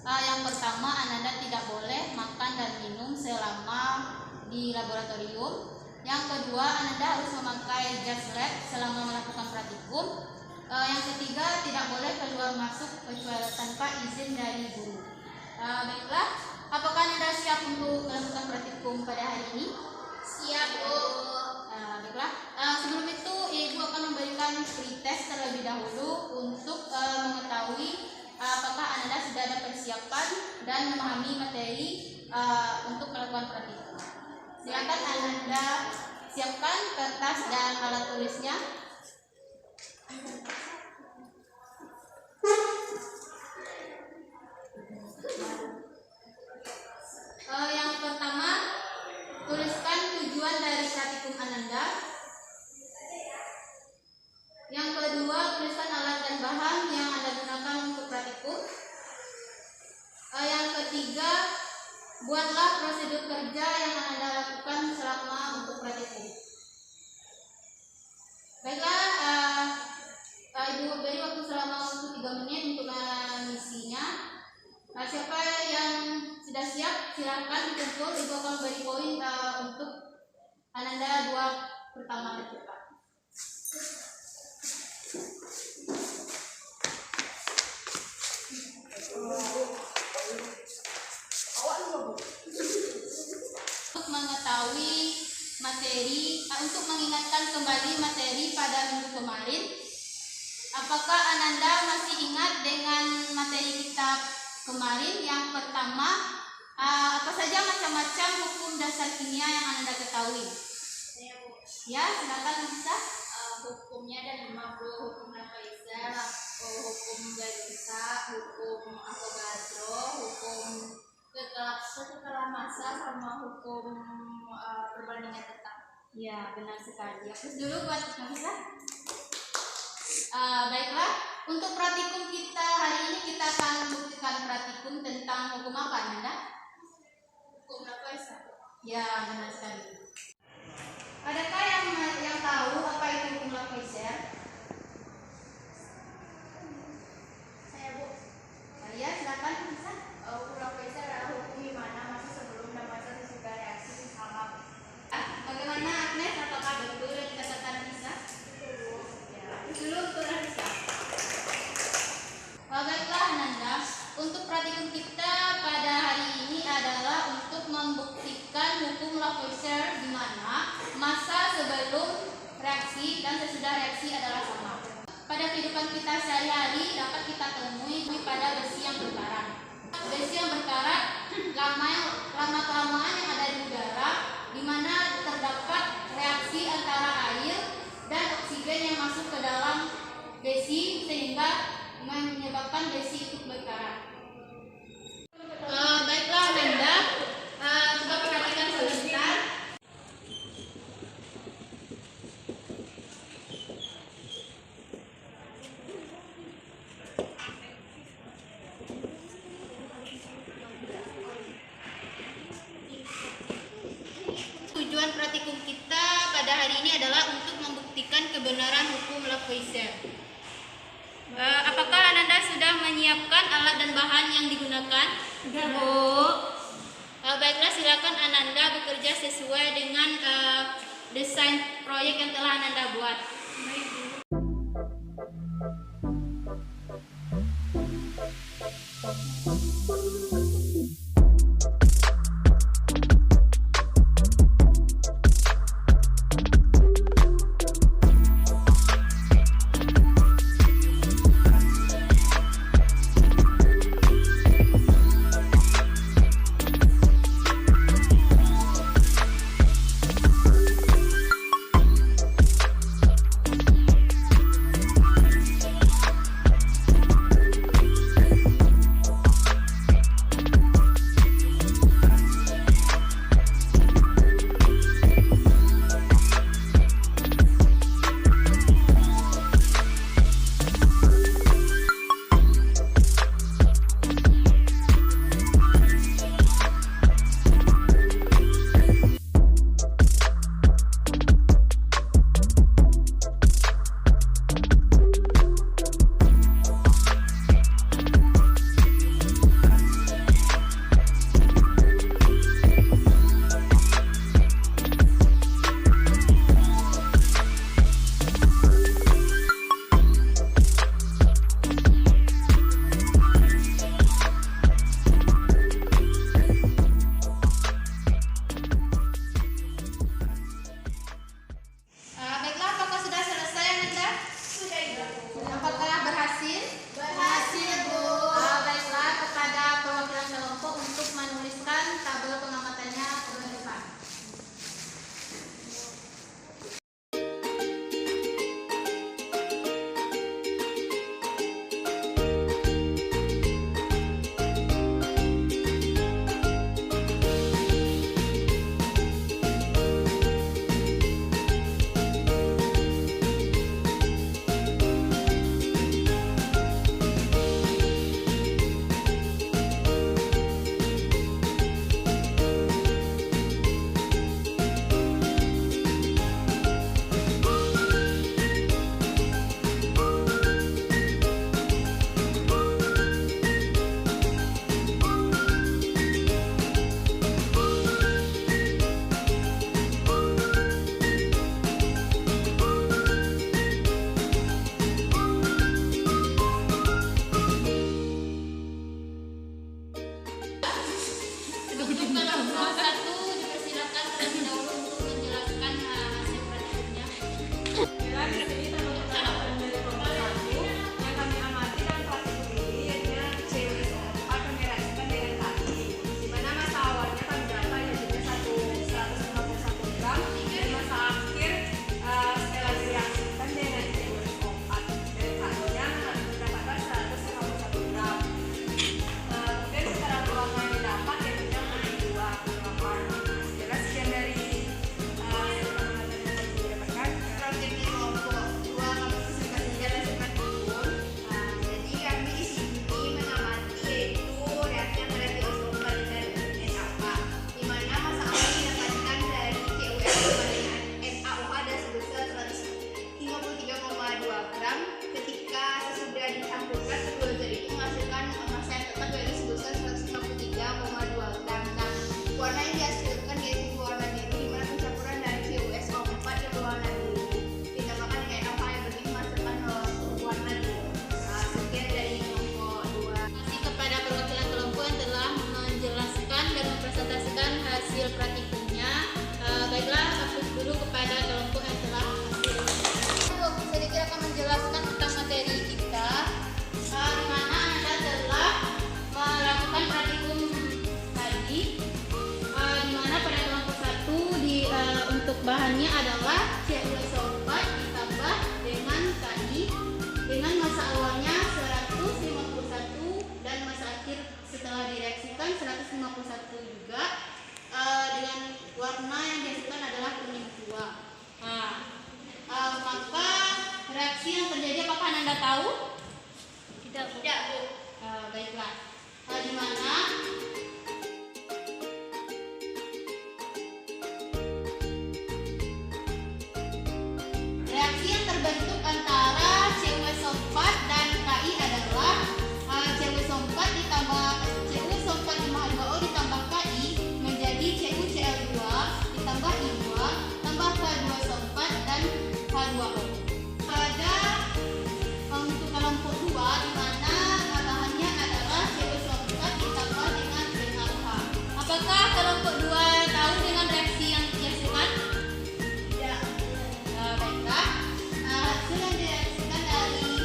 Yang pertama, Ananda tidak boleh makan dan minum selama di laboratorium. Yang kedua, Ananda harus memakai jas lab selama melakukan praktikum. Yang ketiga, tidak boleh keluar masuk kecuali tanpa izin dari guru. Baiklah, apakah Ananda siap untuk melakukan praktikum pada hari ini? Siap, Bu. Baiklah, sebelum itu Ibu akan memberikan pretest terlebih dahulu untuk mengetahui apakah Ananda sudah ada persiapan dan memahami materi untuk melakukan praktikum. Silakan Ananda siapkan kertas dan alat tulisnya. Yang pertama, tuliskan tujuan dari praktikum Ananda. Yang kedua, tuliskan alat dan bahan yang Anda gunakan untuk praktikum. Yang ketiga, buatlah prosedur kerja yang Anda lakukan selama untuk praktikum. Baiklah, Ibu beri waktu selama 3 menit untuk mengisinya. Siapa yang sudah siap, silakan dikumpul. Ibu akan beri poin untuk Ananda buat pertama tercepat. Untuk mengetahui materi, untuk mengingatkan kembali materi pada minggu kemarin, apakah Ananda masih ingat dengan materi kita kemarin? Yang pertama, apa saja macam-macam hukum dasar kimia yang Ananda ketahui? Ya, silakan bisa. Hukumnya ada 50, hukum Lavoisier, hukum Bernoulli, hukum Avogadro, hukum ketelah massa, sama hukum perbandingan tetap. Ya, benar sekali. Terus dulu buat bisa. Baiklah, untuk praktikum kita hari ini kita akan membuktikan praktikum tentang hukum apa, Ananda? Hukum Lavoisier. Ya, benar sekali. Adakah yang tahu apa itu hukum Lavoisier? Saya, Bu. Ya, silakan bisa. Hukum Lavoisier adalah hukum di mana masa sebelum dan masa sesudah reaksi sama. Bagaimana Agnes? Apakah betul yang dikatakan bisa? Ya, dulu untuk bisa. Baiklah Ananda, untuk praktikum kita pada hari ini adalah untuk membuktikan hukum Lavoisier di mana masa sebelum reaksi dan sesudah reaksi adalah sama. Pada kehidupan kita sehari-hari dapat kita temui pada besi yang berkarat. Besi yang berkarat lama-kelamaan yang ada di udara, di mana terdapat reaksi antara air dan oksigen yang masuk ke dalam besi sehingga menyebabkan besi itu berkarat. Baiklah Ananda, coba perhatikan sebentar. Tujuan praktikum kita pada hari ini adalah untuk membuktikan kebenaran hukum Lavoisier. Apakah Ananda sudah menyiapkan alat dan bahan yang digunakan? Sudah, Bu. Baiklah, silakan Ananda bekerja sesuai dengan desain proyek yang telah Ananda buat. kelompok 1 dipersilakan terlebih dahulu untuk menjelaskan hasil praktikumnya. Bila di sini terdapat pendapat dari kelompok 1 yang kami amati dalam praktikum ini yaitu CWSO4 kami reaksikan dengan KI, di mana masa awalnya kami dapat yaitu 151 gram dan masa akhir setelah direaksikan dengan CWSO4 dan KI-nya mendapatkan 151 gram. Kemudian secara peluang yang didapat yaitu yang kedua peluang. Jelas sekian dari Project di kelompok 2 kampus Universitas Hasil Praktikum. Jadi kami di sini mengamati yaitu reaksi antara CWSO4 dan NaOH, di mana masa awal didapatkan dari CWSO4 dengan NaOH ada sebesar 153,2 gram. Ketika sesudah dicampurkan kedua zat itu menghasilkan massa yang tepat yaitu sebesar 153,2 gram. Nah, warna yang dihasilkan yaitu warna biru, di mana pencampuran dari CWSO4 yang berwarna biru ditambahkan dengan NaOH yang berbeda menghasilkan warna biru. Sekian dari kelompok 2. Terima kasih kepada perwakilan kelompok yang telah menjelaskan dan mempresentasikan hasil praktikumnya. Baiklah, fokus dulu kepada kelompok yang telah hasil. Sedikit akan menjelaskan tentang materi kita, di mana Anda telah melakukan praktikum tadi, di mana pada kelompok 1 untuk bahannya adalah CWSO4 ditambah dengan KI dengan masa awalnya 151 dan masa akhir setelah direaksikan 151 juga, dengan warna yang dihasilkan adalah kuning tua. Maka reaksi yang terjadi apakah Anda tahu? Tidak, Bu. Baiklah. Di mana reaksi yang terbentuk antara CWSO4 dan KI adalah CWSO4 ditambah CU4 5H2O ditambah KI menjadi CuCl2 ditambah I2 tambah H2SO4 dan H2O. Pada untuk kelompok 2 di mana bahannya adalah CWSO4 ditambah dengan NaOH. Apakah kelompok 2 tahu dengan reaksi yang dihasilkan? Tidak. Baiklah, hasil yang direaksikan dari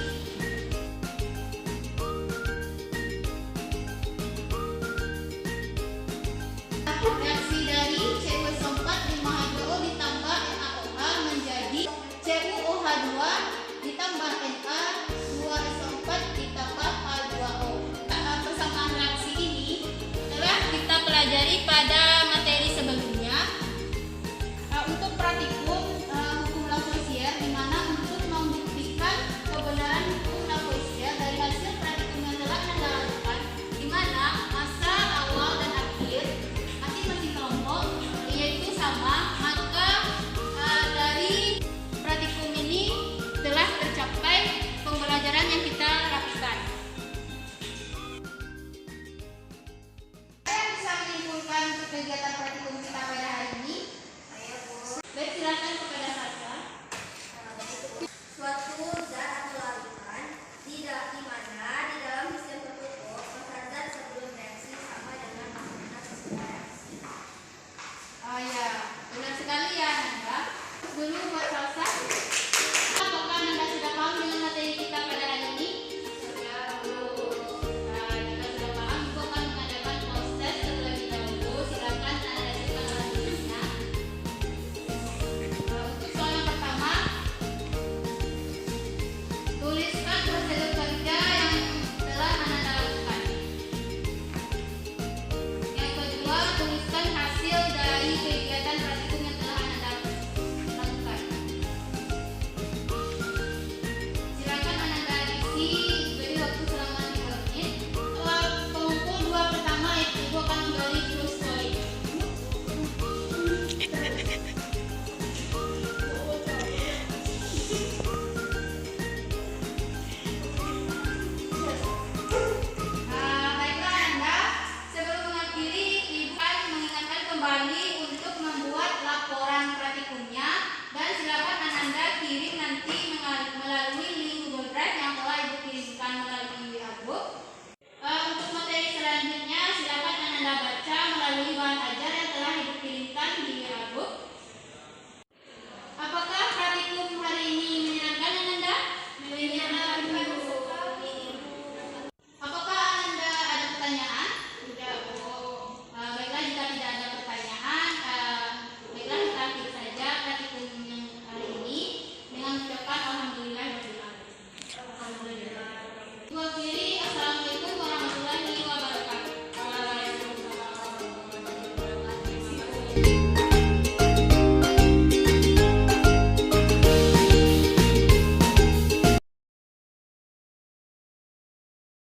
reaksi dari CWSO4 5H2O ditambah NaOH menjadi CuOH2 ditambah Na2SO4 ditambah H2O. Persamaan reaksi ini telah kita pelajari pada materi sebelumnya. Untuk praktikum hukum Lavoisier, di mana untuk membuktikan kebenaran hukum Lavoisier dari hasil praktikum yang telah Anda lakukan, di mana masa awal dan akhir masing-masing kelompok yaitu sama, maka dari praktikum ini telah tercapai pembelajaran yang kita lakukan. Saya bisa menyimpulkan kegiatan praktikum